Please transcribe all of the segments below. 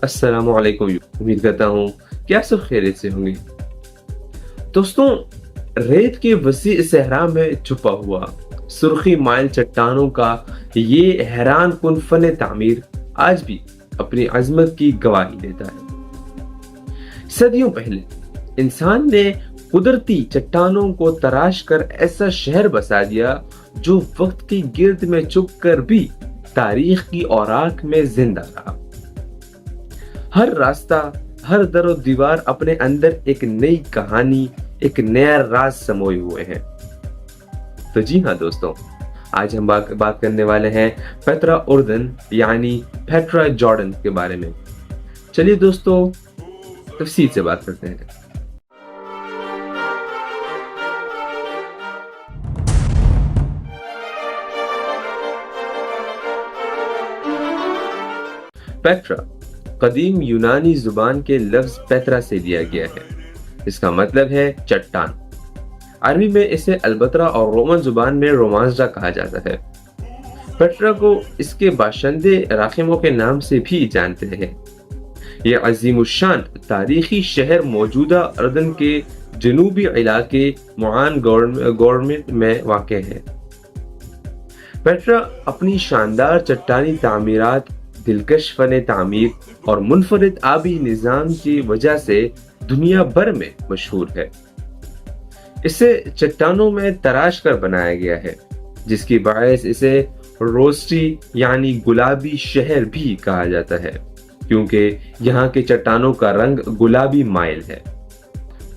अस्सलाम वालेकुम। उम्मीद करता हूँ कि आप सब खैरियत से होंगे। दोस्तों, रेत के वसी सहरा में छुपा हुआ सुर्खी माइल चट्टानों का ये हैरान कुन फन तामीर आज भी अपनी अजमत की गवाही देता है। सदियों पहले इंसान ने कुदरती चट्टानों को तराश कर ऐसा शहर बसा दिया जो वक्त की गिर्द में छुप कर भी तारीख की औराक में जिंदा रहा। हर रास्ता, हर दरो दीवार अपने अंदर एक नई कहानी, एक नया राज समोए हुए हैं। तो जी हाँ दोस्तों, आज हम बात करने वाले हैं पेट्रा उर्दन यानी पेट्रा जॉर्डन के बारे में। चलिए दोस्तों, तफसील से बात करते हैं। पेट्रा कदीम यूनानी जुबान के लफ्ज पेत्रा से लिया गया है। इसका मतलब है चट्टान। अरबी में इसे अलबतरा और रोमन जुबान में रोमांसडा कहा जाता है। पेट्रा को इसके बाशिंदे राखिमों के नाम से भी जानते हैं। यह अजीमुशान तारीखी शहर मौजूदा उर्दन के जनूबी इलाके मुआन गवर्नमेंट में वाक़ है। पेट्रा अपनी शानदार चट्टानी तामीरात, दिलकश फन तामीर और मुनफरिद आबी निज़ाम की वजह से दुनिया भर में मशहूर है। इसे चट्टानों में तराश कर बनाया गया है, जिसकी बायस इसे रोस्टी यानी गुलाबी शहर भी कहा जाता है, क्योंकि यहाँ के चट्टानों का रंग गुलाबी माइल है।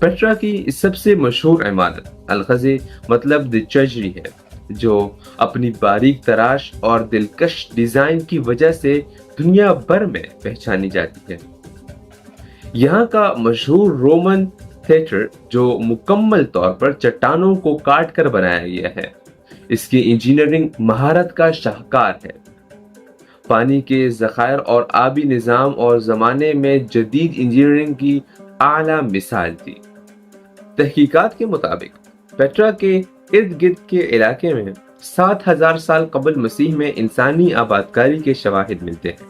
पेट्रा की सबसे मशहूर इमारत अलखज़े मतलब दिलचजरी है, जो अपनी बारीक तराश और दिलकश डिजाइन की वजह से दुनिया भर में पहचानी जाती है। यहाँ का मशहूर रोमन थिएटर जो मुकम्मल तौर पर चट्टानों को काट कर बनाया गया है, इसकी इंजीनियरिंग महारत का शाहकार है। पानी के ज़खायर और आबी निज़ाम और ज़माने में जदीद इंजीनियरिंग की आला मिसाल थी। तहकीकात के मुताबिक पेट्रा के इर्द गिर्द के इलाके में 7000 साल कबल मसीह में इंसानी आबादकारी के शवाहिद मिलते हैं।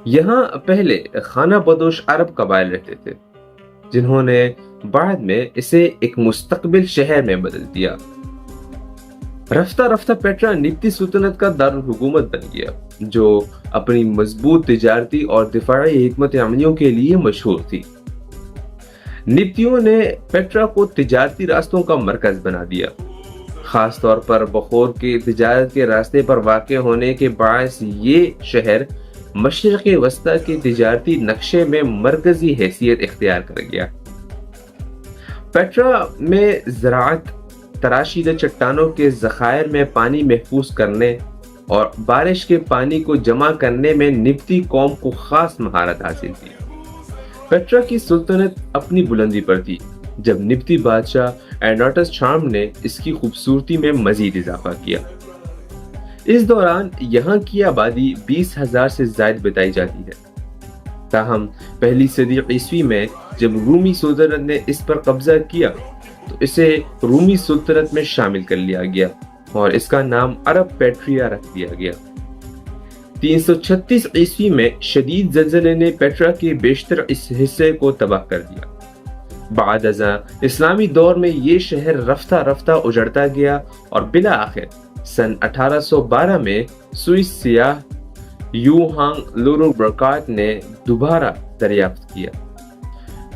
यहाँ पहले खाना बदोश अरब कबाइल रहते थे, जिन्होंने बाद में इसे एक मुस्तकबिल शहर में बदल दिया। रफ्ता रफ्ता पेट्रा निब्ती सुल्तनत का दारुल हुकूमत बन गया, जो अपनी मजबूत तिजारती और दिफाई हिकमत अमलियों के लिए मशहूर थी। निब्तियों ने पेट्रा को तिजारती रास्तों का मरकज बना दिया। खास तौर पर बखोर के तिजारत के रास्ते पर वाक़ होने के बायस ये शहर मशरिक़ वस्ता के तिजारती नक्शे में मरकजी हैसियत इख्तियार कर गया। पेट्रा में ज़राअत, तराशीदा चट्टानों के ज़खायर में पानी महफूज करने और बारिश के पानी को जमा करने में निब्ती कौम को खास महारत हासिल थी। पेट्रा की सुल्तनत अपनी बुलंदी पर थी जब निब्ती बादशाह एनाटस शाम ने इसकी खूबसूरती में मजीद इजाफा किया। इस दौरान यहाँ की आबादी 20,000 से ज्यादा बताई जाती है। ताहम पहली सदी ईस्वी में जब रूमी सुल्तनत ने इस पर कब्जा किया तो इसे रूमी सुल्तनत में शामिल कर लिया गया और इसका नाम अरब पेट्रिया रख दिया गया। 336 ईस्वी में शदीद ज़लज़ले ने पेट्रा के बेशतर इस हिस्से को तबाह कर दिया। बाद अज़ा इस्लामी दौर में ये शहर रफ्ता रफ्ता उजड़ता गया और बिला आखिर सन 1812 में स्विस सियाह यूहांग लुरुबर्कात ने दोबारा दरियाफ्त किया।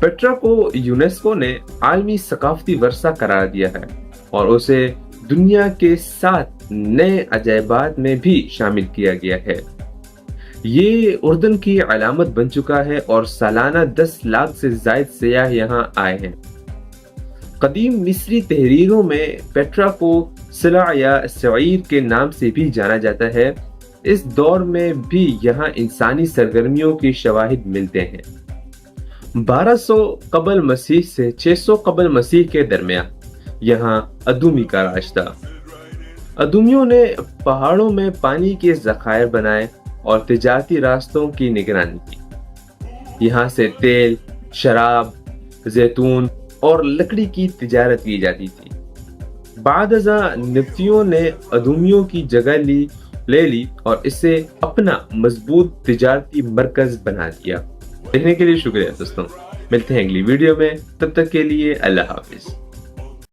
पेट्रा को यूनेस्को ने आलमी सकाफती वर्सा करार दिया है और उसे दुनिया के 7 नए अजायबात में भी शामिल किया गया है। ये उर्दन की अलामत बन चुका है और सालाना 10 लाख से ज्यादा सयाह यहाँ आए हैं। कदीम मिस्री तहरीरों में पेट्रा को सिला या सईर के नाम से भी जाना जाता है। इस दौर में भी यहाँ इंसानी सरगर्मियों के शवाहिद मिलते हैं। 1200 कबल मसीह से 600 कबल मसीह के दरमियान यहाँ अदूमी का राज था। अदूमियों ने पहाड़ों में पानी के ज़खायर बनाए और तिजारती रास्तों की निगरानी की। यहाँ से तेल, शराब, जैतून और लकड़ी की तिजारत की जाती थी। बाद अज़ा निब्तियों ने अदूमियों की जगह ली, لے لی اور اسے اپنا مضبوط تجارتی مرکز بنا دیا۔ دیکھنے کے لیے شکریہ دوستوں، ملتے ہیں اگلی ویڈیو میں، تب تک کے لیے اللہ حافظ۔